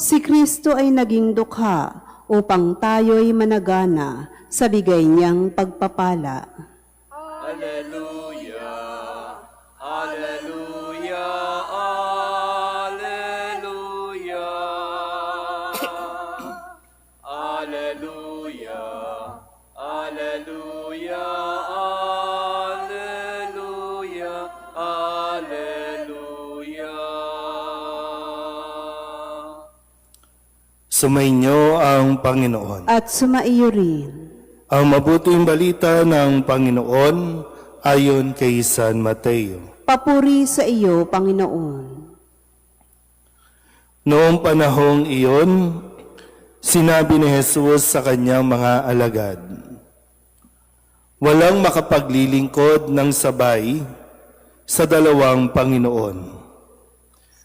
Si Kristo ay naging dukha upang tayo'y managana sa bigay niyang pagpapala. Alleluia, Alleluia, Alleluia, Alleluia, Alleluia, Alleluia, Alleluia. Sumainyo ang Panginoon. At sumaiyo rin. Ang mabuting balita ng Panginoon ayon kay San Mateo. Papuri sa iyo, Panginoon. Noong panahong iyon, sinabi ni Jesus sa kanyang mga alagad, walang makapaglilingkod ng sabay sa dalawang Panginoon,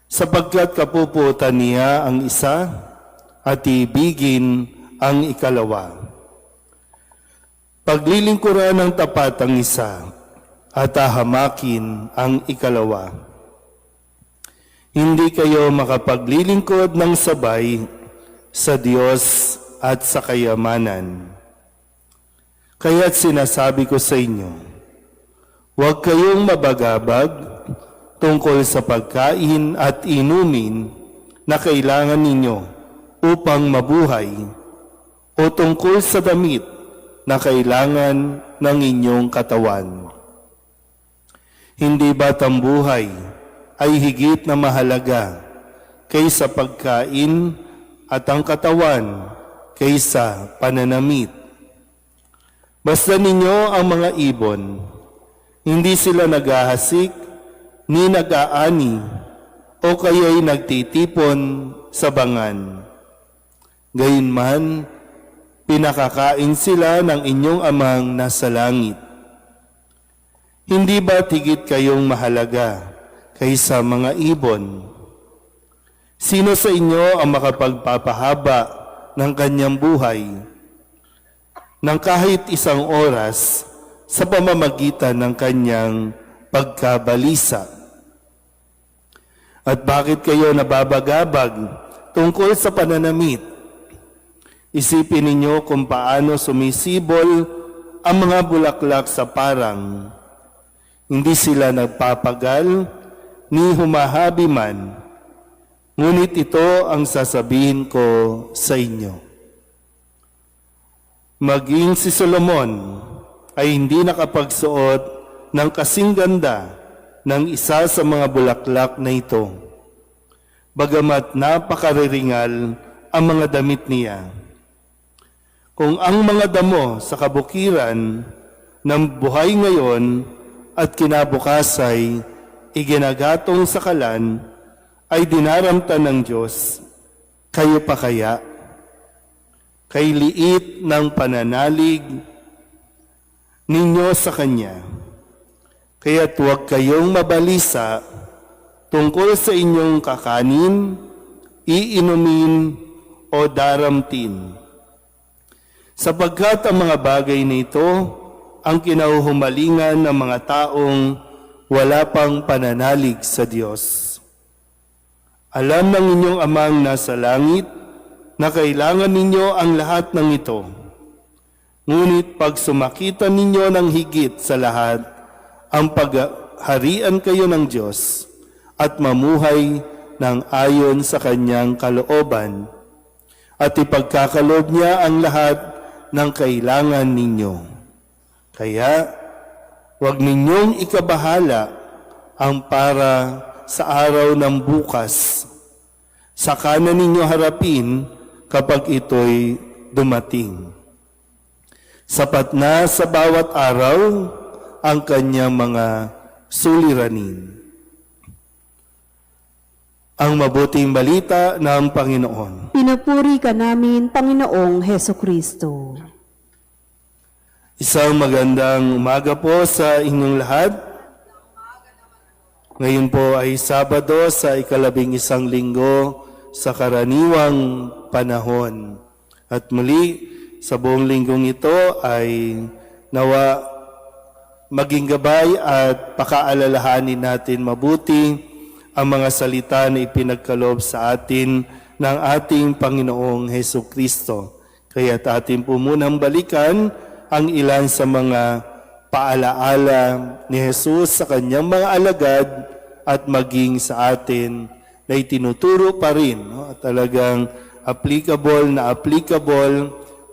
sapagkat kapuputan niya ang isa at ibigin ang ikalawa. Paglilingkuran ng tapat ang isa at hahamakin ang ikalawa. Hindi kayo makapaglilingkod ng sabay sa Diyos at sa kayamanan. Kaya't sinasabi ko sa inyo, huwag kayong mabagabag tungkol sa pagkain at inumin na kailangan ninyo upang mabuhay o tungkol sa damit na kailangan ng inyong katawan. Hindi ba't ang buhay ay higit na mahalaga kaysa pagkain at ang katawan kaysa pananamit? Basta ninyo ang mga ibon, hindi sila naghahasik ni nag-aani o kaya'y nagtitipon sa bangan. Gayunman, pinakakain sila ng inyong amang nasa langit. Hindi ba higit kayong mahalaga kaysa mga ibon? Sino sa inyo ang makapagpapahaba ng kanyang buhay ng kahit isang oras sa pamamagitan ng kanyang pagkabalisa? At bakit kayo nababagabag tungkol sa pananamit? Isipin ninyo kung paano sumisibol ang mga bulaklak sa parang. Hindi sila nagpapagal ni humahabi man. Ngunit ito ang sasabihin ko sa inyo. Maging si Solomon ay hindi nakapagsuot ng kasing ganda ng isa sa mga bulaklak na ito, bagamat napakariringal ang mga damit niya. Kung ang mga damo sa kabukiran ng buhay ngayon at kinabukas ay iginagatong sa kalan ay dinaramtan ng Diyos, kayo pa kaya? Kay liit ng pananalig ninyo sa Kanya. Kaya't huwag kayong mabalisa tungkol sa inyong kakanin, iinumin o daramtin. Sapagkat ang mga bagay na ito ang kinahuhumalingan ng mga taong wala pang pananalig sa Diyos. Alam ng inyong amang nasa langit na kailangan ninyo ang lahat ng ito. Ngunit pag sumakitan ninyo ng higit sa lahat, ang pagharian kayo ng Diyos at mamuhay ng ayon sa Kanyang kalooban at ipagkakaloob niya ang lahat ng kailangan ninyo. Kaya, huwag ninyong ikabahala ang para sa araw ng bukas. Saka na ninyo harapin kapag ito'y dumating. Sapat na sa bawat araw ang kanyang mga suliranin. Ang mabuting balita ng Panginoon. Pinupuri ka namin, Panginoong Heso Kristo. Isang magandang umaga po sa inyong lahat. Ngayon po ay Sabado sa ika-11 linggo sa karaniwang panahon. At muli, sa buong linggong ito ay nawa maging gabay at pakaalalahanin natin mabuti ang mga salita na ipinagkaloob sa atin ng ating Panginoong Heso Kristo. Kaya't atin po munang balikan ang ilan sa mga paalaala ni Jesus sa kanyang mga alagad at maging sa atin na itinuturo pa rin, no? At talagang applicable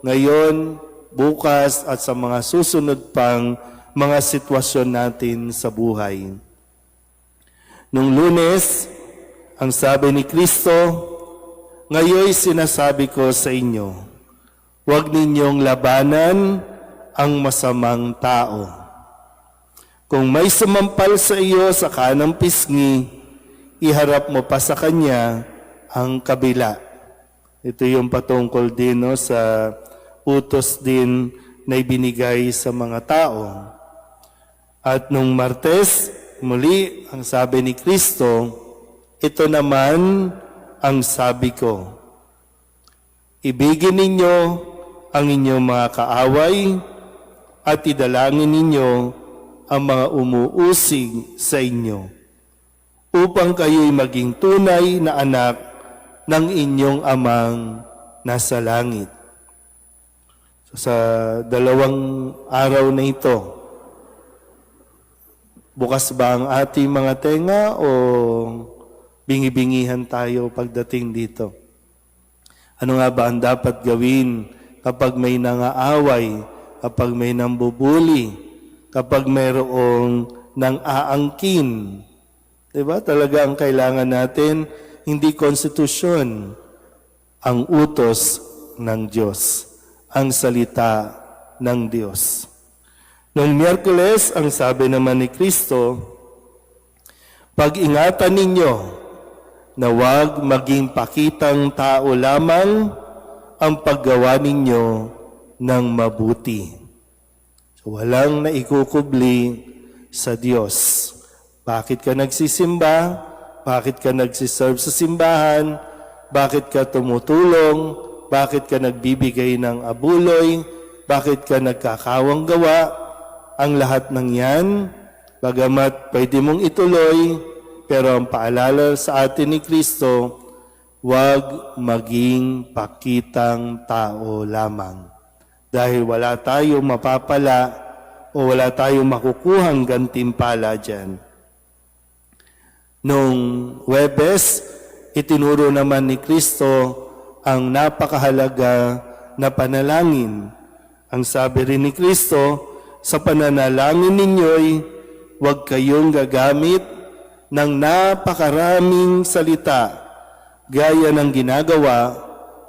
ngayon, bukas at sa mga susunod pang mga sitwasyon natin sa buhay. Nung Lunes, ang sabi ni Kristo, "Ngayoy sinasabi ko sa inyo, huwag ninyong labanan ang masamang tao. Kung may sumampal sa iyo sa kanang pisngi, iharap mo pa sa kanya ang kabila." Ito yung patungkol din, no, sa utos din na ibinigay sa mga tao. At nung Martes, muli, ang sabi ni Kristo, "Ito naman ang sabi ko. Ibigin ninyo ang inyong mga kaaway at idalangin ninyo ang mga umuusig sa inyo, upang kayo'y maging tunay na anak ng inyong amang nasa langit." So, sa 2 araw na ito, bukas ba ang ating mga tenga o bingi-bingihan tayo pagdating dito? Ano nga ba ang dapat gawin kapag may nangaaway, kapag may nambubuli, kapag mayroong nang-aangkin? Diba? Talaga ang kailangan natin, hindi konstitusyon, ang utos ng Diyos, ang salita ng Diyos. Noong Miyerkules, ang sabi naman ni Kristo, "Pag-ingatan ninyo na huwag maging pakitang tao lamang ang paggawa ninyo ng mabuti." So, walang naikukubli sa Diyos. Bakit ka nagsisimba? Bakit ka nagsiserve sa simbahan? Bakit ka tumutulong? Bakit ka nagbibigay ng abuloy? Bakit ka nagkakawang gawa? Ang lahat ng yan, bagamat pwede mong ituloy, pero ang paalala sa atin ni Kristo, huwag maging pakitang tao lamang. Dahil wala tayong mapapala o wala tayong makukuhang gantimpala dyan. Nung Huwebes, itinuro naman ni Kristo ang napakahalaga na panalangin. Ang sabi rin ni Kristo, "Sa pananalangin ninyo'y huwag kayong gagamit ng napakaraming salita gaya ng ginagawa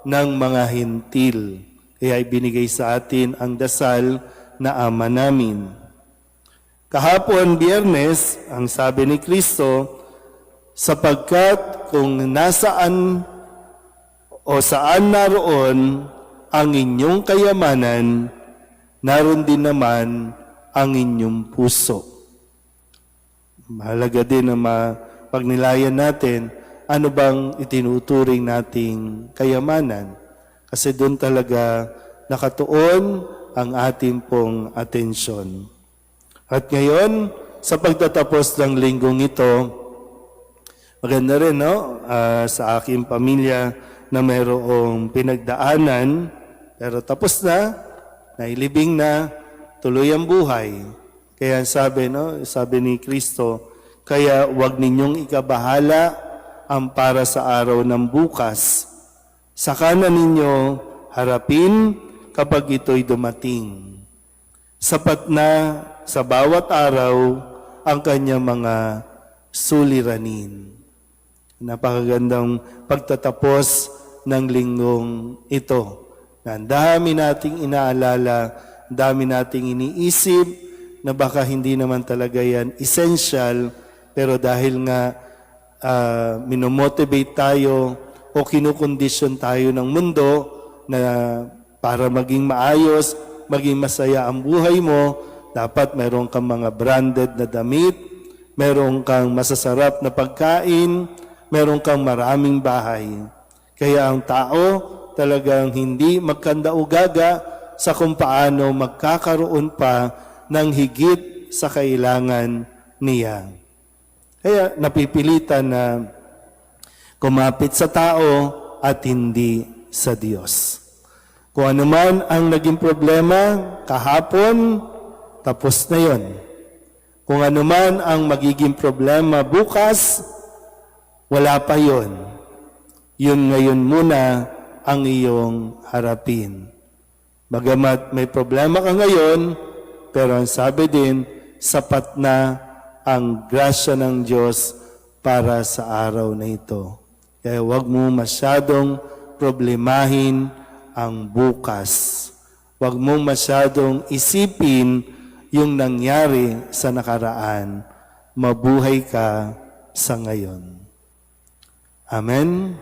ng mga hentil." Kaya ibinigay sa atin ang dasal na Ama namin. Kahapon, Biyernes, ang sabi ni Kristo, "Sapagkat kung nasaan o saan naroon ang inyong kayamanan, naroon din naman ang inyong puso." Mahalaga din na mapagnilayan natin ano bang itinuturing nating kayamanan. Kasi doon talaga nakatuon ang ating pong atensyon. At ngayon, sa pagtatapos ng linggong ito, maganda rin, no? Sa aking pamilya na mayroong pinagdaanan, pero tapos na, nailibing na, tuloy ang buhay. Kaya sabi, no? Sabi ni Kristo, "Kaya huwag ninyong ikabahala ang para sa araw ng bukas. Saka na ninyo harapin kapag ito'y dumating. Sapat na sa bawat araw ang kanyang mga suliranin." Napakagandang pagtatapos ng linggong ito. Ang dami nating inaalala, ang dami nating iniisip na baka hindi naman talaga yan essential, pero dahil nga minomotivate tayo o kinukondisyon tayo ng mundo na para maging maayos, maging masaya ang buhay mo, dapat meron kang mga branded na damit, meron kang masasarap na pagkain, meron kang maraming bahay. Kaya ang tao talagang hindi magkandaugaga sa kung paano magkakaroon pa ng higit sa kailangan niya. Kaya napipilitan na kumapit sa tao at hindi sa Diyos. Kung ano man ang naging problema kahapon, tapos na yon. Kung ano man ang magiging problema bukas, wala pa yon. Yun ngayon muna ang iyong harapin. Bagamat may problema ka ngayon, pero ang sabi din, sapat na ang grasya ng Diyos para sa araw na ito. Kaya huwag mo masyadong problemahin ang bukas. Huwag mong masyadong isipin yung nangyari sa nakaraan. Mabuhay ka sa ngayon. Amen.